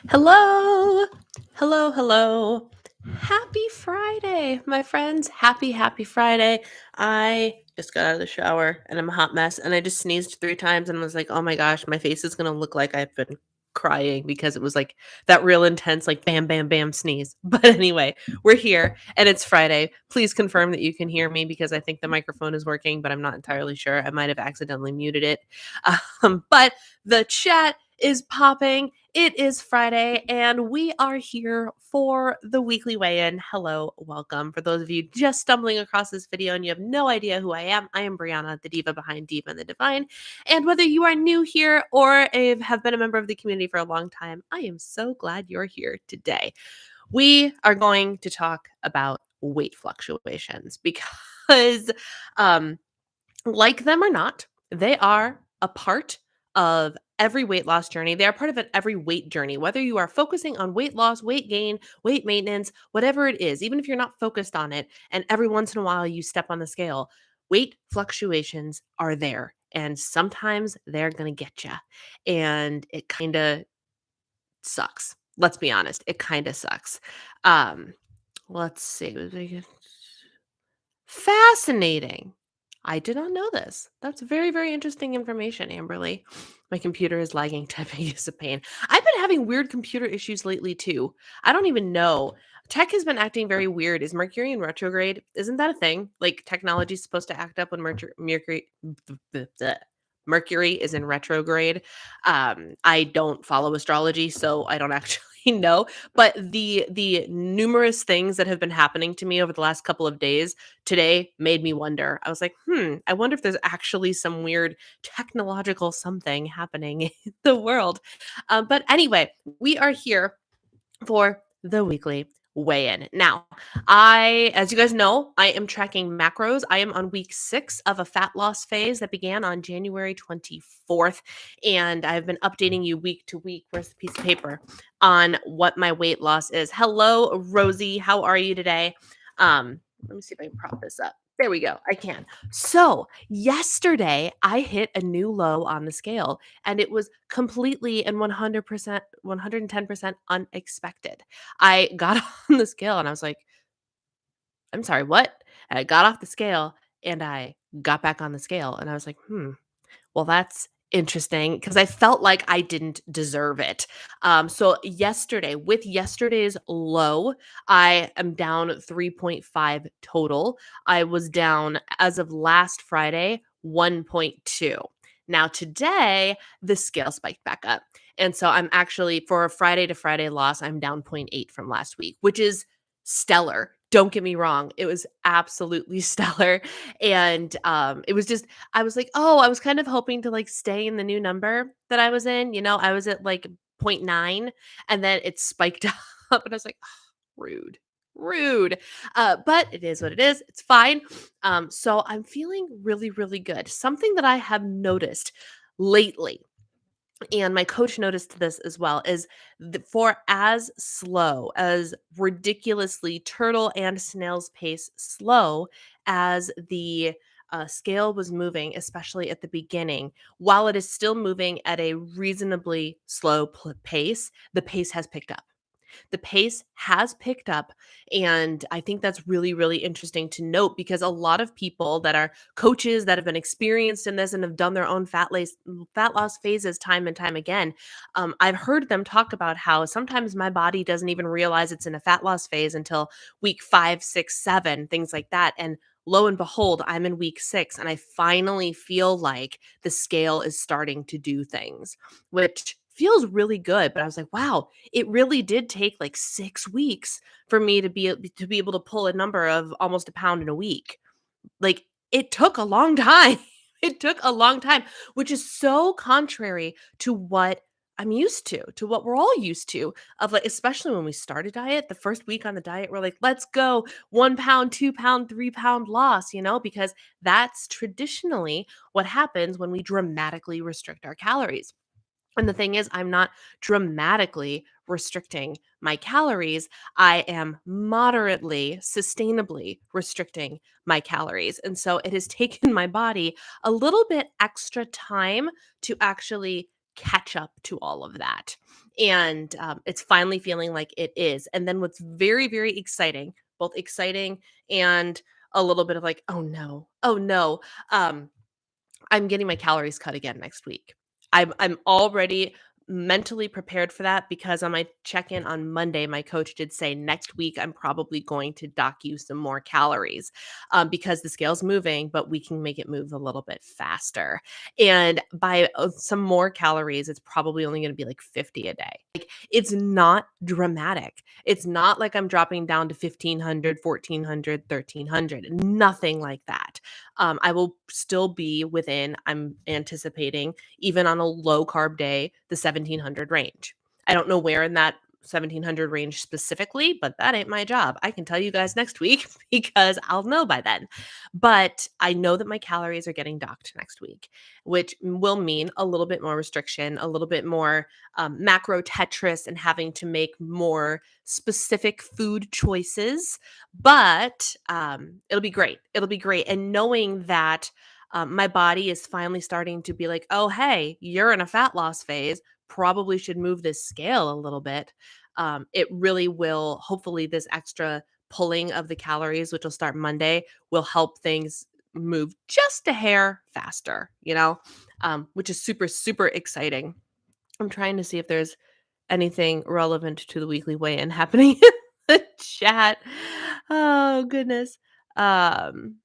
Hello. Hello, hello. Happy Friday, my friends. Happy Friday. I just got out of the shower and I'm a hot mess and I just sneezed 3 times and was like, "Oh my gosh, my face is going to look like I've been crying because it was like that real intense like bam bam bam sneeze." But anyway, we're here and it's Friday. Please confirm that you can hear me because I think the microphone is working, but I'm not entirely sure. I might have accidentally muted it. But the chat is popping. It is Friday, and we are here for the weekly weigh-in. Hello, welcome. For those of you just stumbling across this video and you have no idea who I am Brianna, the diva behind Diva and the Divine. And whether you are new here or have been a member of the community for a long time, I am so glad you're here today. We are going to talk about weight fluctuations because, um, like them or not, they are a part of every weight loss journey. They are part of every weight journey, whether you are focusing on weight loss, weight gain, weight maintenance, whatever it is, even if you're not focused on it, and every once in a while you step on the scale, weight fluctuations are there. And sometimes they're going to get you. And it kind of sucks. Let's be honest. It kind of sucks. Um, let's see. Fascinating. I did not know this. That's very, very interesting information, Amberly. My computer is lagging. Typing is a pain. I've been having weird computer issues lately too. I don't even know. Tech has been acting very weird. Is Mercury in retrograde? Isn't that a thing? Like technology is supposed to act up when Mercury is in retrograde. I don't follow astrology, so I don't actually know. But the numerous things that have been happening to me over the last couple of days today made me wonder. I was like, I wonder if there's actually some weird technological something happening in the world. But anyway, we are here for the weekly weigh-in. Now, as you guys know, I am tracking macros. I am on week 6 of a fat loss phase that began on January 24th. And I've been updating you week to week. Where's the piece of paper? On what my weight loss is. Hello, Rosie. How are you today? Let me see if I can prop this up. There we go. I can. So yesterday I hit a new low on the scale and it was completely and 100%, 110% unexpected. I got on the scale and I was like, I'm sorry, what? And I got off the scale and I got back on the scale and I was like, well, that's interesting because I felt like I didn't deserve it. So yesterday, with yesterday's low, I am down 3.5 total. I was down as of last Friday, 1.2. Now today, the scale spiked back up. And so I'm actually, for a Friday to Friday loss, I'm down zero point 0.8 from last week, which is stellar. Don't get me wrong. It was absolutely stellar. And it was just, I was like, "Oh, I was kind of hoping to, like, stay in the new number that I was in." I was at, like, zero point 0.9, and then it spiked up, and I was like, rude, rude." But it is what it is. It's fine. So I'm feeling really, really good. Something that I have noticed lately, and my coach noticed this as well, is for as slow, as ridiculously turtle and snail's pace slow as the scale was moving, especially at the beginning, while it is still moving at a reasonably slow pace, the pace has picked up. The pace has picked up. And I think that's really, really interesting to note because a lot of people that are coaches that have been experienced in this and have done their own fat loss phases time and time again, I've heard them talk about how sometimes my body doesn't even realize it's in a fat loss phase until week 5, 6, 7, things like that. And lo and behold, I'm in week 6 and I finally feel like the scale is starting to do things, which feels really good. But I was like, wow, it really did take like 6 weeks for me to be able to pull a number of almost a pound in a week. Like, it took a long time. It took a long time, which is so contrary to what I'm used to what we're all used to, of like, especially when we start a diet, the first week on the diet, we're like, let's go 1 pound, 2 pound, 3 pound loss, because that's traditionally what happens when we dramatically restrict our calories. And the thing is, I'm not dramatically restricting my calories. I am moderately, sustainably restricting my calories. And so it has taken my body a little bit extra time to actually catch up to all of that. And it's finally feeling like it is. And then what's very, very exciting, both exciting and a little bit of like, oh no, oh no. Um, I'm getting my calories cut again next week. I'm already mentally prepared for that because on my check-in on Monday, my coach did say next week I'm probably going to dock you some more calories because the scale's moving, but we can make it move a little bit faster. And by some more calories, it's probably only going to be like 50 a day. Like it's not dramatic. It's not like I'm dropping down to 1500, 1400, 1300. Nothing like that. I will still be within, I'm anticipating, even on a low carb day, the 1700 range. I don't know where in that 1700 range specifically, but that ain't my job. I can tell you guys next week because I'll know by then. But I know that my calories are getting docked next week, which will mean a little bit more restriction, a little bit more macro Tetris, and having to make more specific food choices, but it'll be great. It'll be great. And knowing that my body is finally starting to be like, oh, hey, you're in a fat loss phase, probably should move this scale a little bit. It really will, hopefully, this extra pulling of the calories, which will start Monday, will help things move just a hair faster, which is super, super exciting. I'm trying to see if there's anything relevant to the weekly weigh-in happening in the chat. Oh, goodness. Um,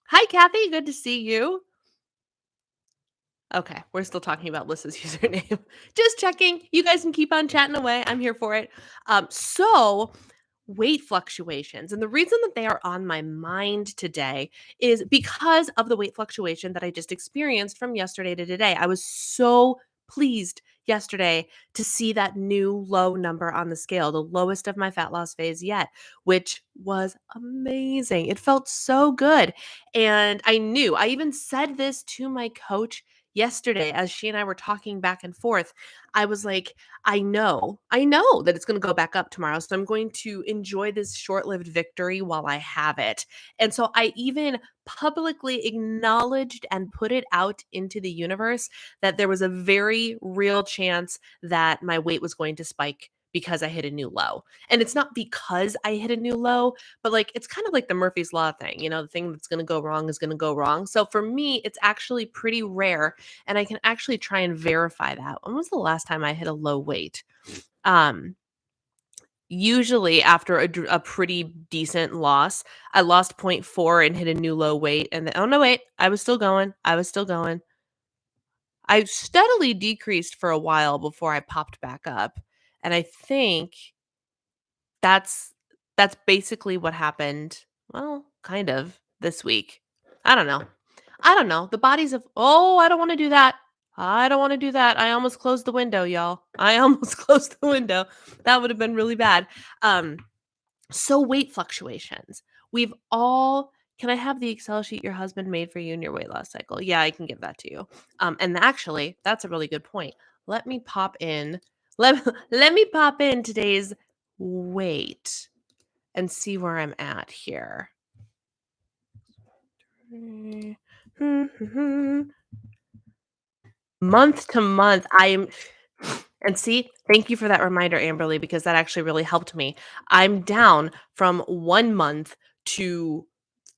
Hi, Kathy. Good to see you. Okay, we're still talking about Lissa's username. Just checking. You guys can keep on chatting away. I'm here for it. So weight fluctuations. And the reason that they are on my mind today is because of the weight fluctuation that I just experienced from yesterday to today. I was so pleased yesterday to see that new low number on the scale, the lowest of my fat loss phase yet, which was amazing. It felt so good. And I even said this to my coach yesterday as she and I were talking back and forth. I was like, I know that it's going to go back up tomorrow. So I'm going to enjoy this short lived victory while I have it. And so I even publicly acknowledged and put it out into the universe that there was a very real chance that my weight was going to spike because I hit a new low. And it's not because I hit a new low, but like it's kind of like the Murphy's Law thing, the thing that's going to go wrong is going to go wrong. So for me, it's actually pretty rare and I can actually try and verify that. When was the last time I hit a low weight? Um, Usually after a pretty decent loss, I lost zero point 0.4 and hit a new low weight. And then, oh no, wait, I was still going. I was still going. I steadily decreased for a while before I popped back up. And I think that's that's basically what happened. Well, kind of this week. I don't know. I don't know. The bodies of I don't want to do that. I don't want to do that. I almost closed the window, y'all. I almost closed the window. That would have been really bad. Um, so weight fluctuations. We've all Can I have the Excel sheet your husband made for you in your weight loss cycle? Yeah, I can give that to you. And actually, that's a really good point. Let me pop in. Let me pop in today's weight and see where I'm at here. Month to month, and see, thank you for that reminder, Amberly, because that actually really helped me. I'm down from 1 month to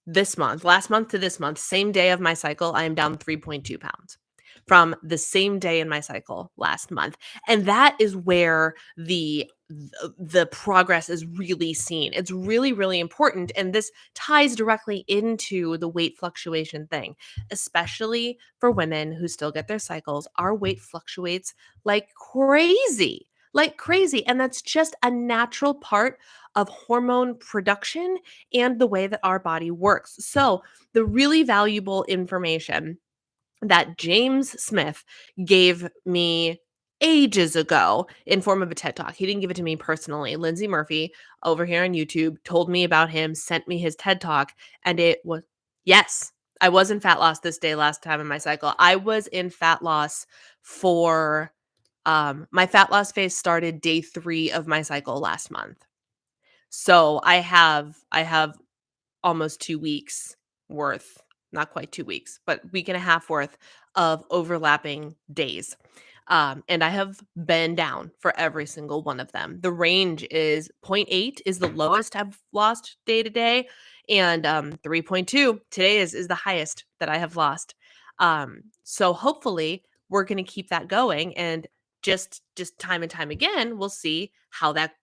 this month, last month to this month, same day of my cycle, I am down 3.2 pounds from the same day in my cycle last month. And that is where the progress is really seen. It's really, really important. And this ties directly into the weight fluctuation thing, especially for women who still get their cycles. Our weight fluctuates like crazy. Like crazy. And that's just a natural part of hormone production and the way that our body works. So, the really valuable information that James Smith gave me ages ago in form of a TED Talk. He didn't give it to me personally. Lindsay Murphy over here on YouTube told me about him, sent me his TED Talk, and it was yes, I was in fat loss this day last time in my cycle. I was in fat loss for my fat loss phase started day 3 of my cycle last month. So I have almost 2 weeks worth, not quite 2 weeks, but week and a half worth of overlapping days. And I have been down for every single one of them. The range is zero point 0.8 is the lowest I've lost day to day, and 3.2 today is the highest that I have lost. So hopefully we're going to keep that going, and just time and time again, we'll see how that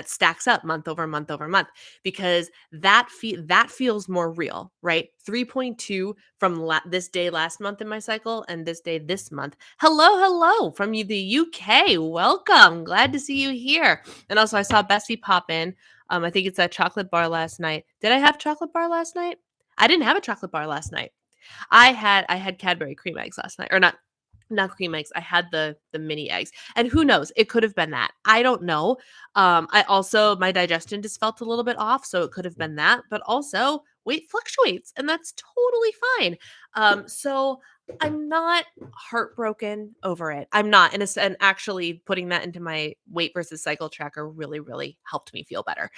stacks up month over month over month, because that feels more real, right? 3.2 from this day last month in my cycle, and this day this month. Hello from the UK. Welcome. Glad to see you here. And also, I saw Bessie pop in. I think it's that chocolate bar last night. Did I have chocolate bar last night? I didn't have a chocolate bar last night. I had Cadbury cream eggs last night, or not cream eggs. I had the mini eggs. And who knows? It could have been that. I don't know. I also, my digestion just felt a little bit off, so it could have been that, but also weight fluctuates, and that's totally fine. So I'm not heartbroken over it. I'm not. And actually putting that into my weight versus cycle tracker really, really helped me feel better.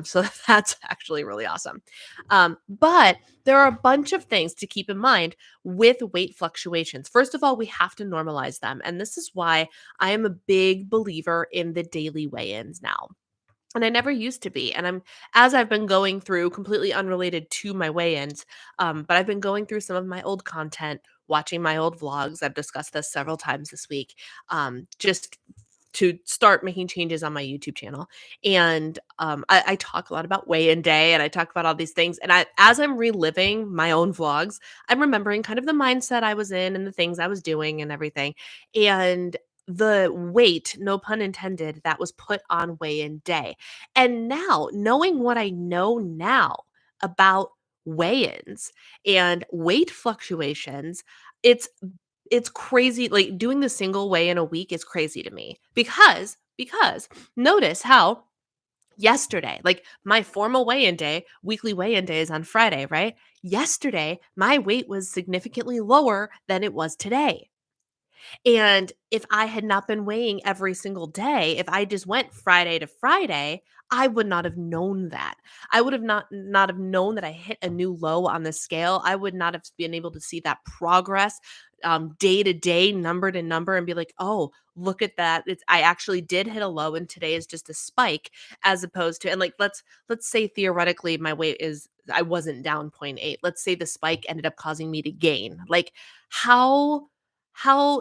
So that's actually really awesome. But there are a bunch of things to keep in mind with weight fluctuations. First of all, we have to normalize them. And this is why I am a big believer in the daily weigh-ins now. And I never used to be. And as I've been going through, completely unrelated to my weigh-ins, but I've been going through some of my old content, watching my old vlogs. I've discussed this several times this week. Just to start making changes on my YouTube channel. And I talk a lot about weigh-in day, and I talk about all these things. And as I'm reliving my own vlogs, I'm remembering kind of the mindset I was in and the things I was doing and everything. And the weight, no pun intended, that was put on weigh-in day. And now, knowing what I know now about weigh-ins and weight fluctuations, it's it's crazy. Like, doing the single weigh in a week is crazy to me, because notice how yesterday, like, my formal weigh-in day, weekly weigh-in day is on Friday, right? Yesterday, my weight was significantly lower than it was today. And if I had not been weighing every single day, if I just went Friday to Friday, I would not have known that. I would have not have known that I hit a new low on the scale. I would not have been able to see that progress day to day, number to number, and be like, oh, look at that. I actually did hit a low, and today is just a spike, as opposed to, and like, let's say theoretically my weight is, I wasn't down zero point 0.8. Let's say the spike ended up causing me to gain. Like, how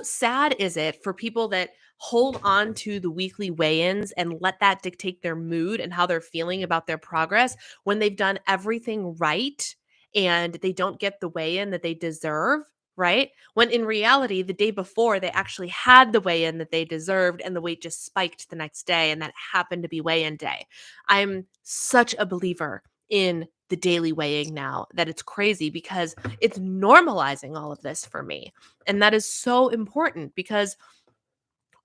sad is it for people that hold on to the weekly weigh-ins and let that dictate their mood and how they're feeling about their progress when they've done everything right and they don't get the weigh-in that they deserve, right? When in reality, the day before, they actually had the weigh-in that they deserved, and the weight just spiked the next day, and that happened to be weigh-in day. I'm such a believer in the daily weighing now that it's crazy, because it's normalizing all of this for me. And that is so important, because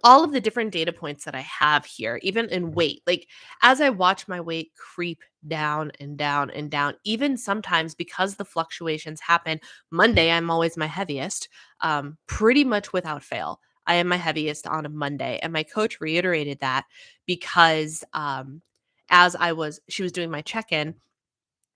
all of the different data points that I have here, even in weight, like, as I watch my weight creep down and down and down, even sometimes because the fluctuations happen, Monday, I'm always my heaviest, pretty much without fail. I am my heaviest on a Monday. And my coach reiterated that, because she was doing my check in,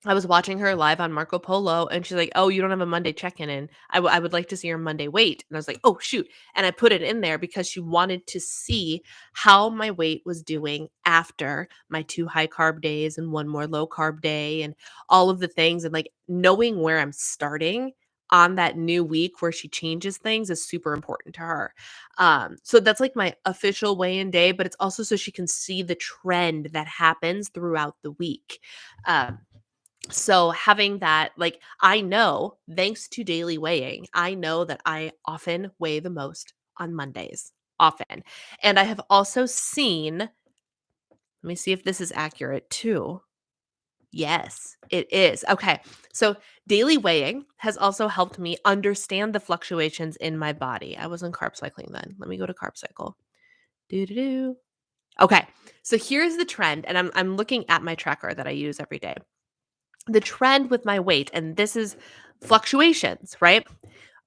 I was watching her live on Marco Polo, and she's like, "Oh, you don't have a Monday check-in in. I would like to see your Monday weight." And I was like, "Oh, shoot." And I put it in there because she wanted to see how my weight was doing after my 2 high carb days and 1 more low carb day, and all of the things, and, like, knowing where I'm starting on that new week where she changes things is super important to her. So that's like my official weigh-in day, but it's also so she can see the trend that happens throughout the week. Um so having that, like, I know, thanks to daily weighing, I know that I often weigh the most on Mondays, often. And I have also seen, let me see if this is accurate too. Yes, it is. Okay. So daily weighing has also helped me understand the fluctuations in my body. I was on carb cycling then. Let me go to carb cycle. Do do do. Okay. So here's the trend, and I'm looking at my tracker that I use every day. The trend with my weight, and this is fluctuations, right?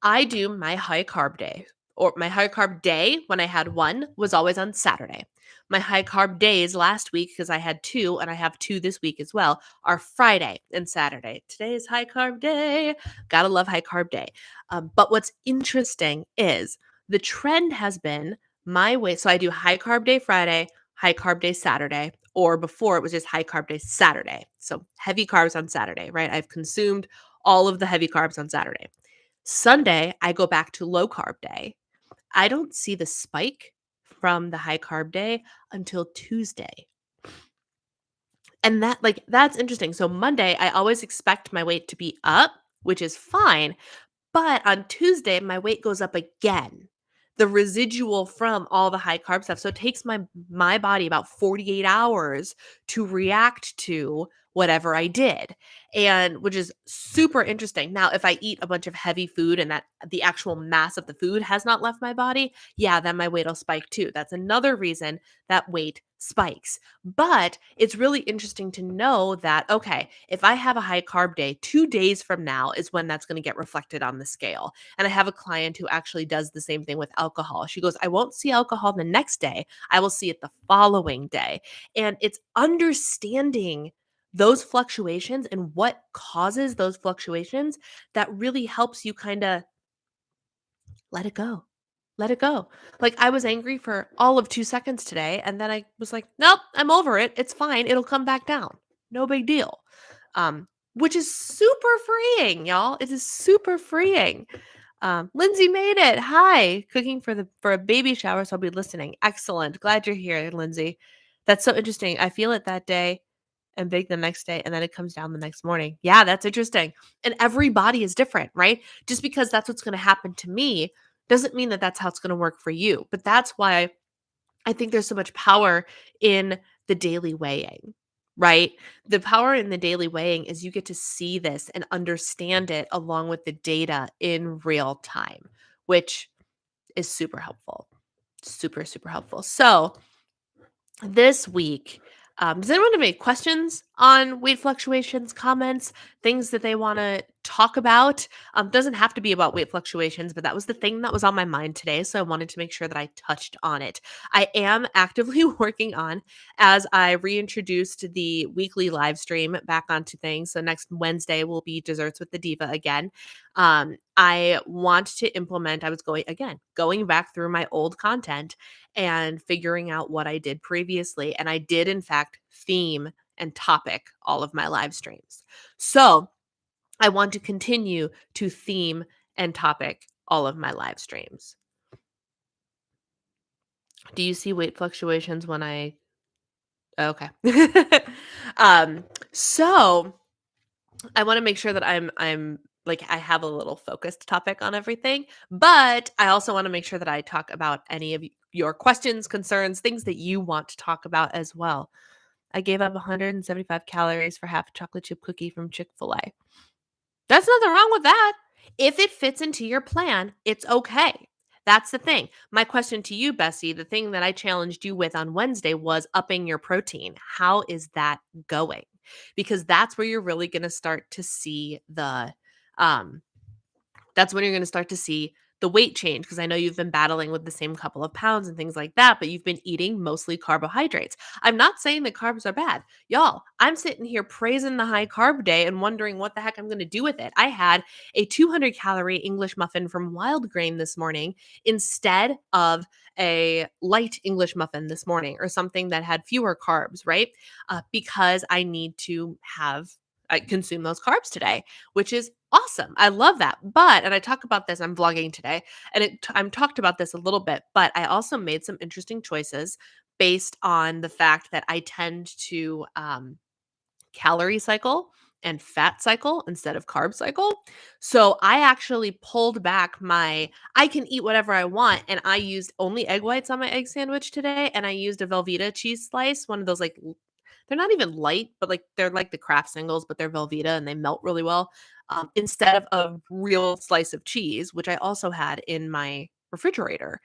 I do my high carb day, or my high carb day when I had one was always on Saturday. My high carb days last week, because I had two and I have two this week as well, are Friday and Saturday. Today is high carb day. Gotta love high carb day. But what's interesting is the trend has been my weight. So I do high carb day Friday, high carb day Saturday, or before it was just high carb day Saturday. So heavy carbs on Saturday, right? I've consumed all of the heavy carbs on Saturday. Sunday, I go back to low carb day. I don't see the spike from the high carb day until Tuesday. And that's interesting. So Monday, I always expect my weight to be up, which is fine. But on Tuesday, my weight goes up again. The residual from all the high carb stuff. So it takes my body about 48 hours to react to whatever I did. And which is super interesting. Now, if I eat a bunch of heavy food and that the actual mass of the food has not left my body, yeah, then my weight will spike too. That's another reason that weight spikes. But it's really interesting to know that, okay, if I have a high carb day, 2 days from now is when that's going to get reflected on the scale. And I have a client who actually does the same thing with alcohol. She goes, I won't see alcohol the next day. I will see it the following day. And it's understanding those fluctuations and what causes those fluctuations that really helps you kind of let it go. Let it go. Like, I was angry for all of 2 seconds today, and then I was like, "Nope, I'm over it. It's fine. It'll come back down. No big deal." Which is super freeing, y'all. It is super freeing. Lindsay made it. Hi. Cooking for a baby shower, so I'll be listening. Excellent. Glad you're here, Lindsay. That's so interesting. I feel it that day and big the next day, and then it comes down the next morning. Yeah, that's interesting. And every body is different, right? Just because that's what's going to happen to me doesn't mean that that's how it's going to work for you. But that's why I think there's so much power in the daily weighing, right? The power in the daily weighing is you get to see this and understand it along with the data in real time, which is super helpful. Super, super helpful. So, this week, does anyone have any questions on weight fluctuations, comments, things that they want to talk about? Doesn't have to be about weight fluctuations, but that was the thing that was on my mind today. So I wanted to make sure that I touched on it. I am actively working on, as I reintroduced the weekly live stream back onto things. So next Wednesday will be Desserts with the Diva again. I want to implement, I was going back through my old content and figuring out what I did previously. And I did, in fact, theme and topic all of my live streams. So I want to continue to theme and topic all of my live streams. Do you see weight fluctuations when I? Okay. So I want to make sure that I'm like I have a little focused topic on everything, but I also want to make sure that I talk about any of your questions, concerns, things that you want to talk about as well. I gave up 175 calories for half a chocolate chip cookie from Chick-fil-A. There's nothing wrong with that. If it fits into your plan, it's okay. That's the thing. My question to you, Bessie, the thing that I challenged you with on Wednesday was upping your protein. How is that going? Because that's where you're really going to start to see um that's when you're going to start to see the weight change, because I know you've been battling with the same couple of pounds and things like that, but you've been eating mostly carbohydrates. I'm not saying that carbs are bad. Y'all, I'm sitting here praising the high carb day and wondering what the heck I'm going to do with it. I had a 200 calorie English muffin from Wild Grain this morning instead of a light English muffin this morning, or something that had fewer carbs, right? Because I need to I consume those carbs today, which is awesome. I love that. But, and I talk about this, I'm vlogging today, and I'm talked about this a little bit, but I also made some interesting choices based on the fact that I tend to calorie cycle and fat cycle instead of carb cycle. So I actually pulled back I can eat whatever I want, and I used only egg whites on my egg sandwich today, and I used a Velveeta cheese slice, one of those like they're not even light, but like they're like the Kraft singles, but they're Velveeta and they melt really well. Instead of a real slice of cheese, which I also had in my refrigerator,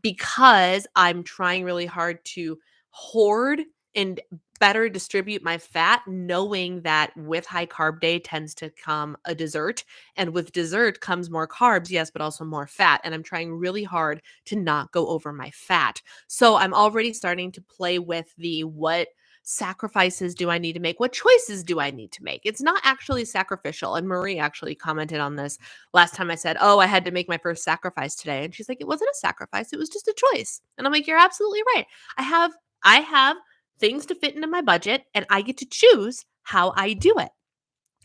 because I'm trying really hard to hoard and better distribute my fat, knowing that with high carb day tends to come a dessert. And with dessert comes more carbs, yes, but also more fat. And I'm trying really hard to not go over my fat. So I'm already starting to play with the what sacrifices do I need to make? What choices do I need to make? It's not actually sacrificial. And Marie actually commented on this last time I said, "Oh, I had to make my first sacrifice today." And she's like, "It wasn't a sacrifice, it was just a choice." And I'm like, "You're absolutely right. I have things to fit into my budget and I get to choose how I do it."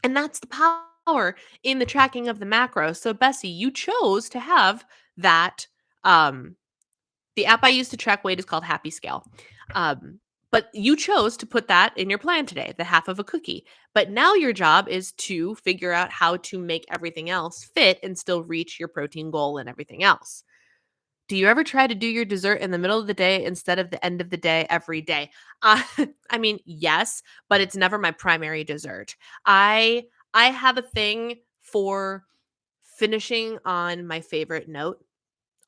And that's the power in the tracking of the macros. So Bessie, you chose to have that um the app I use to track weight is called Happy Scale. Um, but you chose to put that in your plan today, the half of a cookie. But now your job is to figure out how to make everything else fit and still reach your protein goal and everything else. Do you ever try to do your dessert in the middle of the day instead of the end of the day every day? Uh, I mean, yes, but it's never my primary dessert. I I have a thing for finishing on my favorite note.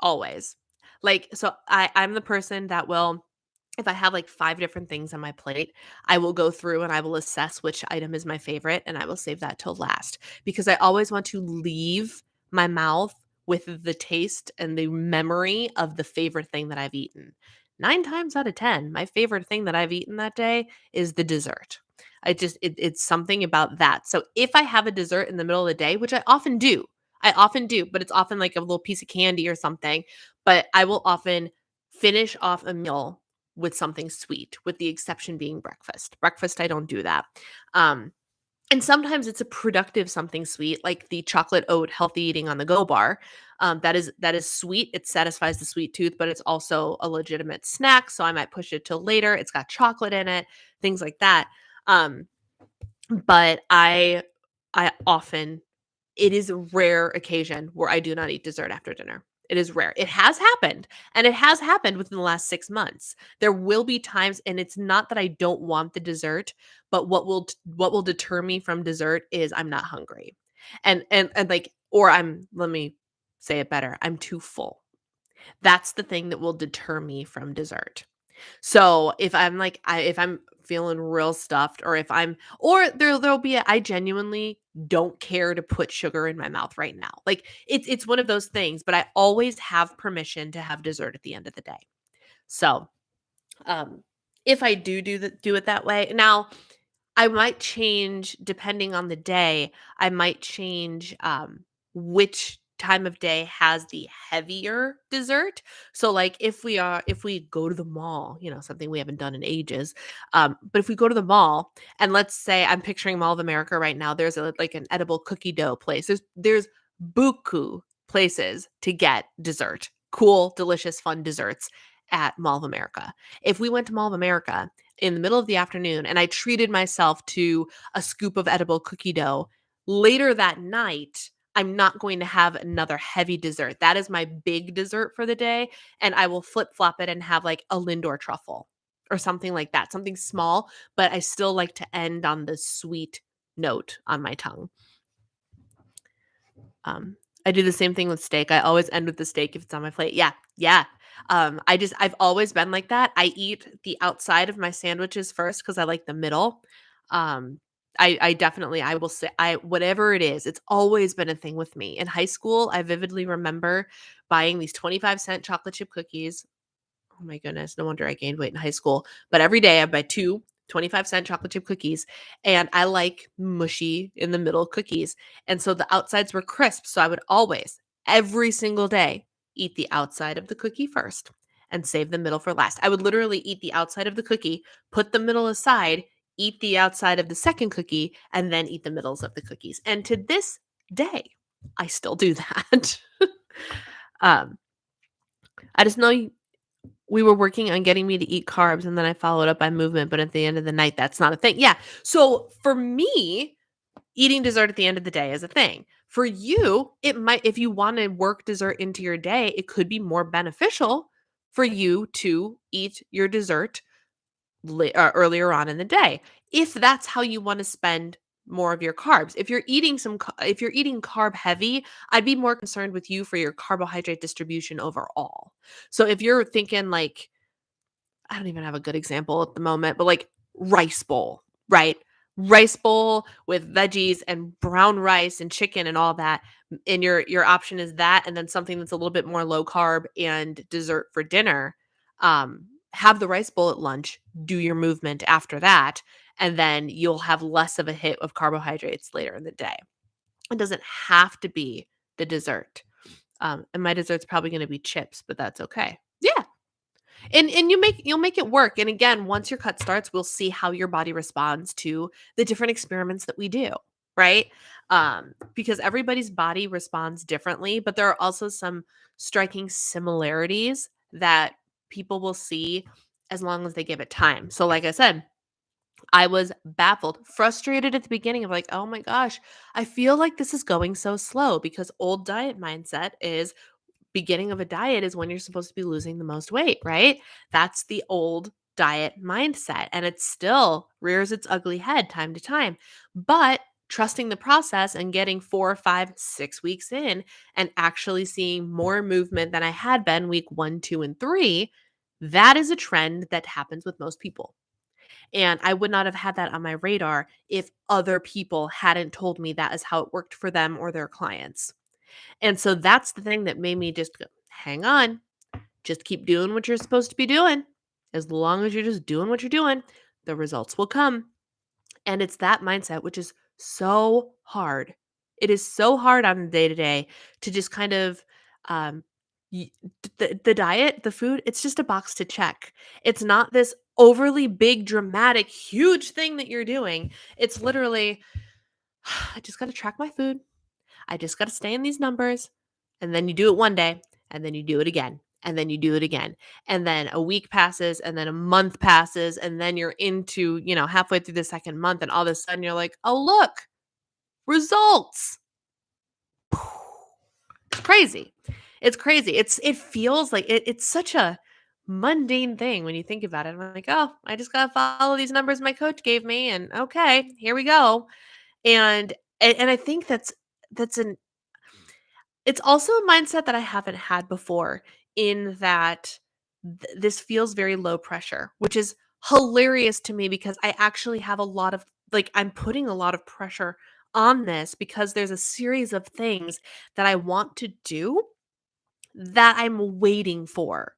Always. Like, so I'm the person that will if I have like 5 different things on my plate, I will go through and I will assess which item is my favorite and I will save that till last because I always want to leave my mouth with the taste and the memory of the favorite thing that I've eaten. 9 times out of 10, my favorite thing that I've eaten that day is the dessert. It's something about that. So if I have a dessert in the middle of the day, which I often do, but it's often like a little piece of candy or something. But I will often finish off a meal with something sweet, with the exception being breakfast. Breakfast, I don't do that. Um, and sometimes it's a productive something sweet, like the chocolate oat healthy eating on the go bar. That is sweet. It satisfies the sweet tooth, but it's also a legitimate snack. So I might push it till later. It's got chocolate in it, things like that. Um, but I often it is a rare occasion where I do not eat dessert after dinner. It is rare. It has happened, and it has happened within the last 6 months. There will be times and it's not that I don't want the dessert, but what will deter me from dessert is I'm not hungry. And like or I'm let me say it better, I'm too full. That's the thing that will deter me from dessert. So if I'm feeling real stuffed or if I'm or there'll be I genuinely don't care to put sugar in my mouth right now. Like it's one of those things, but I always have permission to have dessert at the end of the day. So, um if I do it that way. Now, I might change depending on the day. I might change which time of day has the heavier dessert. So like if we go to the mall, something we haven't done in ages. But if we go to the mall and let's say I'm picturing Mall of America right now, there's like an edible cookie dough place. There's buku places to get dessert. Cool, delicious, fun desserts at Mall of America. If we went to Mall of America in the middle of the afternoon and I treated myself to a scoop of edible cookie dough, later that night, I'm not going to have another heavy dessert. That is my big dessert for the day. And I will flip flop it and have like a Lindor truffle or something like that, something small, but I still like to end on the sweet note on my tongue. Um, I do the same thing with steak. I always end with the steak if it's on my plate. Yeah, yeah. I've always been like that. I eat the outside of my sandwiches first because I like the middle. Um, I definitely I will say I whatever it is, it's always been a thing with me. In high school, I vividly remember buying these 25-cent chocolate chip cookies. Oh my goodness, no wonder I gained weight in high school. But every day I buy two 25-cent chocolate chip cookies and I like mushy in the middle cookies. And so the outsides were crisp. So I would always, every single day, eat the outside of the cookie first and save the middle for last. I would literally eat the outside of the cookie, put the middle aside, eat the outside of the second cookie, and then eat the middles of the cookies. And to this day, I still do that. um, I just know we were working on getting me to eat carbs and then I followed up by movement, but at the end of the night, that's not a thing. Yeah. So for me, eating dessert at the end of the day is a thing. For you, it might, if you want to work dessert into your day, it could be more beneficial for you to eat your dessert earlier on in the day. If that's how you want to spend more of your carbs. If you're eating carb heavy, I'd be more concerned with you for your carbohydrate distribution overall. So if you're thinking like I don't even have a good example at the moment, but like rice bowl, right? Rice bowl with veggies and brown rice and chicken and all that. And your option is that and then something that's a little bit more low carb and dessert for dinner. Um have the rice bowl at lunch, do your movement after that, and then you'll have less of a hit of carbohydrates later in the day. It doesn't have to be the dessert. And my dessert's probably gonna be chips, but that's okay. Yeah. And you'll make it work. And again, once your cut starts, we'll see how your body responds to the different experiments that we do, right? Because everybody's body responds differently, but there are also some striking similarities that people will see as long as they give it time. So like I said, I was baffled, frustrated at the beginning of like, oh my gosh, I feel like this is going so slow because old diet mindset is beginning of a diet is when you're supposed to be losing the most weight, right? That's the old diet mindset. And it still rears its ugly head time to time. But trusting the process and getting 4, 5, 6 weeks in and actually seeing more movement than I had been week 1, 2, and 3, that is a trend that happens with most people. And I would not have had that on my radar if other people hadn't told me that is how it worked for them or their clients. And so that's the thing that made me just go, hang on, just keep doing what you're supposed to be doing. As long as you're just doing what you're doing, the results will come. And it's that mindset, which is so hard. It is so hard on the day to day to just kind of, um, the diet, the food, it's just a box to check. It's not this overly big, dramatic, huge thing that you're doing. It's literally, I just got to track my food. I just got to stay in these numbers. And then you do it one day, and then you do it again, and then you do it again. And then a week passes, and then a month passes, and then you're into, halfway through the second month, and all of a sudden you're like, oh, look, results. It's crazy. It's crazy. It feels like it's such a mundane thing when you think about it. I'm like, oh, I just gotta follow these numbers my coach gave me, and okay, here we go. And I think that's an it's also a mindset that I haven't had before in that this feels very low pressure, which is hilarious to me because I actually have a lot of I'm putting a lot of pressure on this because there's a series of things that I want to do that I'm waiting for.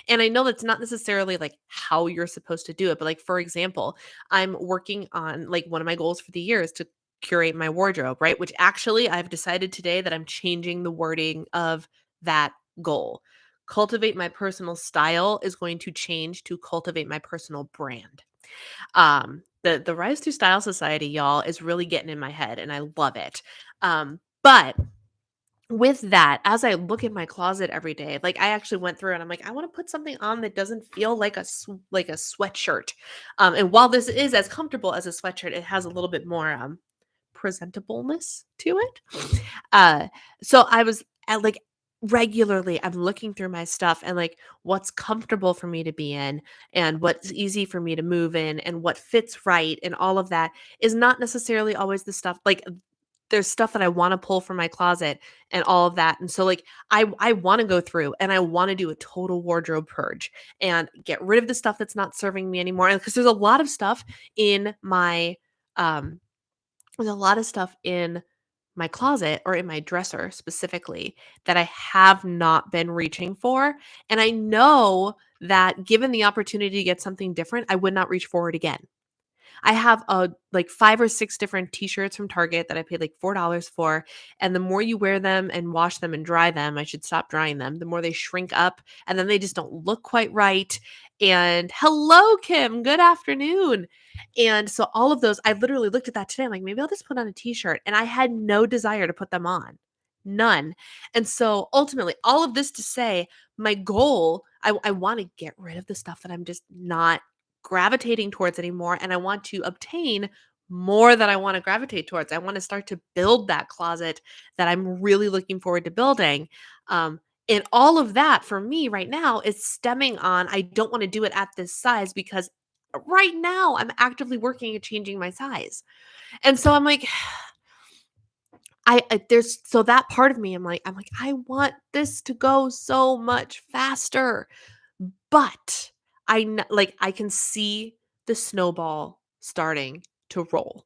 And I know that's not necessarily like how you're supposed to do it, but like for example, I'm working on like one of my goals for the year is to curate my wardrobe, right? Which actually I've decided today that I'm changing the wording of that goal. Cultivate my personal style is going to change to cultivate my personal brand. The Rise to Style Society, y'all, is really getting in my head and I love it. But with that, as I look in my closet every day, like I actually went through and I'm like, I want to put something on that doesn't feel like like a sweatshirt. And while this is as comfortable as a sweatshirt, it has a little bit more presentableness to it. Uh, so I was at like regularly, I'm looking through my stuff and like what's comfortable for me to be in and what's easy for me to move in and what fits right and all of that is not necessarily always the stuff like there's stuff that I wanna pull from my closet and all of that, and so, like, I wanna go through and I wanna do a total wardrobe purge and get rid of the stuff that's not serving me anymore, because there's a lot of stuff in um there's a lot of stuff in my closet or in my dresser specifically that I have not been reaching for, and I know that given the opportunity to get something different, I would not reach for it again. I have like 5 or 6 different t-shirts from Target that I paid like $4 for, and the more you wear them and wash them and dry them, I should stop drying them, the more they shrink up and then they just don't look quite right. And hello, Kim, good afternoon. And so all of those, I literally looked at that today. I'm like, maybe I'll just put on a t-shirt. And I had no desire to put them on. None. And so ultimately, all of this to say, my goal, I want to get rid of the stuff that I'm just not gravitating towards anymore, and I want to obtain more that I want to gravitate towards. I want to start to build that closet that I'm really looking forward to building. And all of that for me right now is stemming on I don't want to do it at this size because right now I'm actively working at changing my size. And so I'm like, I there's so that part of me I'm like I want this to go so much faster. But I can see the snowball starting to roll.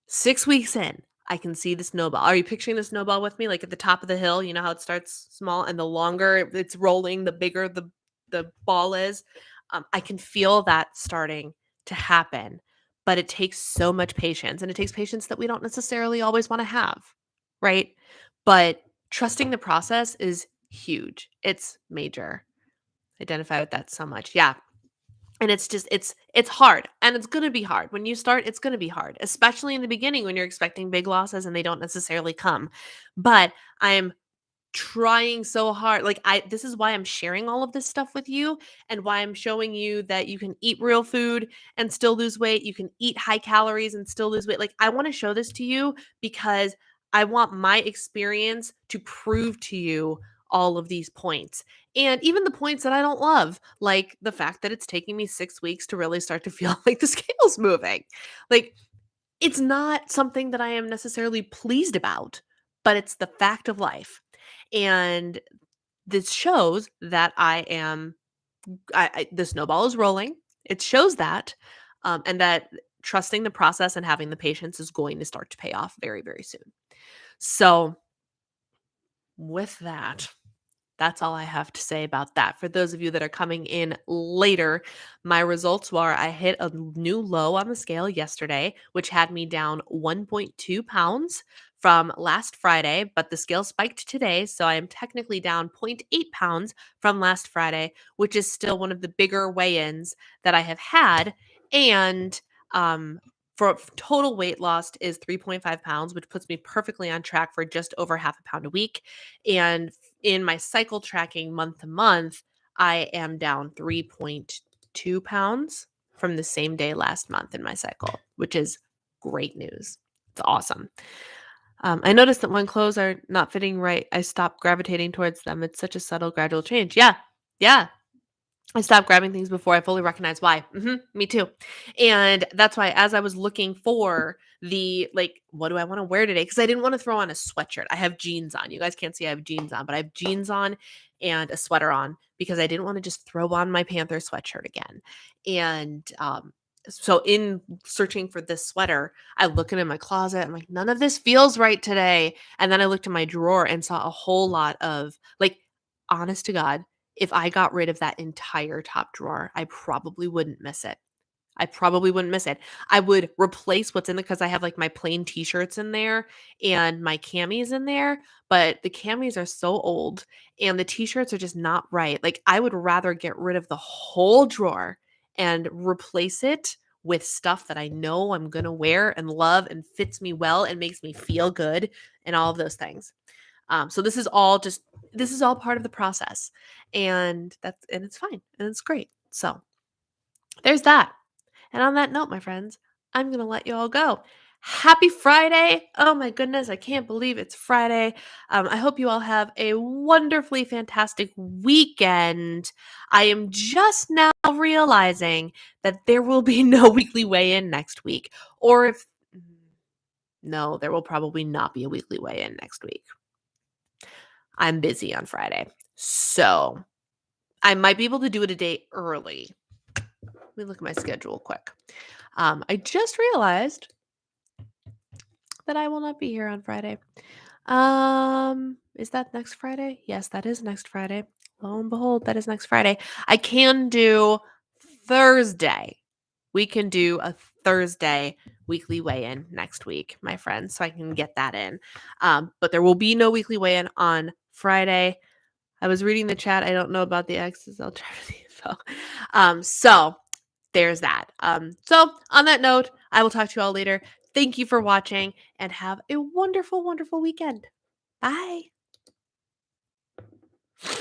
6 weeks in, I can see the snowball. Are you picturing the snowball with me? Like at the top of the hill, you know how it starts small and the longer it's rolling, the bigger the the ball is. I can feel that starting to happen, but it takes so much patience, and it takes patience that we don't necessarily always want to have, right? But trusting the process is huge. It's major. Identify with that so much. Yeah. And it's just it's hard, and it's going to be hard. When you start, it's going to be hard, especially in the beginning when you're expecting big losses and they don't necessarily come. But I'm trying so hard. Like, this is why I'm sharing all of this stuff with you, and why I'm showing you that you can eat real food and still lose weight. You can eat high calories and still lose weight. Like, I want to show this to you because I want my experience to prove to you all of these points. And even the points that I don't love, like the fact that it's taking me 6 weeks to really start to feel like the scale's moving. Like, it's not something that I am necessarily pleased about, but it's the fact of life. And this shows that the snowball is rolling. It shows that, and that trusting the process and having the patience is going to start to pay off very, very soon. So, with that, that's all I have to say about that. For those of you that are coming in later, my results were I hit a new low on the scale yesterday, which had me down 1.2 pounds from last Friday, but the scale spiked today. So I am technically down zero point 0.8 pounds from last Friday, which is still one of the bigger weigh ins that I have had. And for total weight lost is 3.5 pounds, which puts me perfectly on track for just over half a pound a week. And in my cycle tracking month to month, I am down 3.2 pounds from the same day last month in my cycle, which is great news. It's awesome. I noticed that when clothes are not fitting right, I stop gravitating towards them. It's such a subtle, gradual change. Yeah. Yeah. I stopped grabbing things before I fully recognized why. Me too. And that's why, as I was looking for what do I want to wear today? Because I didn't want to throw on a sweatshirt. I have jeans on. You guys can't see I have jeans on, but I have jeans on and a sweater on because I didn't want to just throw on my Panther sweatshirt again. And so in searching for this sweater, I look in my closet. I'm like, none of this feels right today. And then I looked in my drawer and saw a whole lot of honest to God, if I got rid of that entire top drawer, I probably wouldn't miss it. I probably wouldn't miss it. I would replace what's in there because I have my plain t-shirts in there and my camis in there, but the camis are so old and the t-shirts are just not right. Like, I would rather get rid of the whole drawer and replace it with stuff that I know I'm going to wear and love and fits me well and makes me feel good and all of those things. So this is all part of the process, and it's fine and it's great. So there's that. And on that note, my friends, I'm going to let you all go. Happy Friday. Oh my goodness. I can't believe it's Friday. I hope you all have a wonderfully fantastic weekend. I am just now realizing that there will be no weekly weigh-in next week. Or no, there will probably not be a weekly weigh-in next week. I'm busy on Friday. So I might be able to do it a day early. Let me look at my schedule quick. I just realized that I will not be here on Friday. Is that next Friday? Yes, that is next Friday. Lo and behold, that is next Friday. I can do Thursday. We can do a Thursday weekly weigh-in next week, my friends, so I can get that in. But there will be no weekly weigh-in on Friday. I was reading the chat. I don't know about the X's. I'll try to the info. So there's that. So on that note, I will talk to you all later. Thank you for watching and have a wonderful, wonderful weekend. Bye.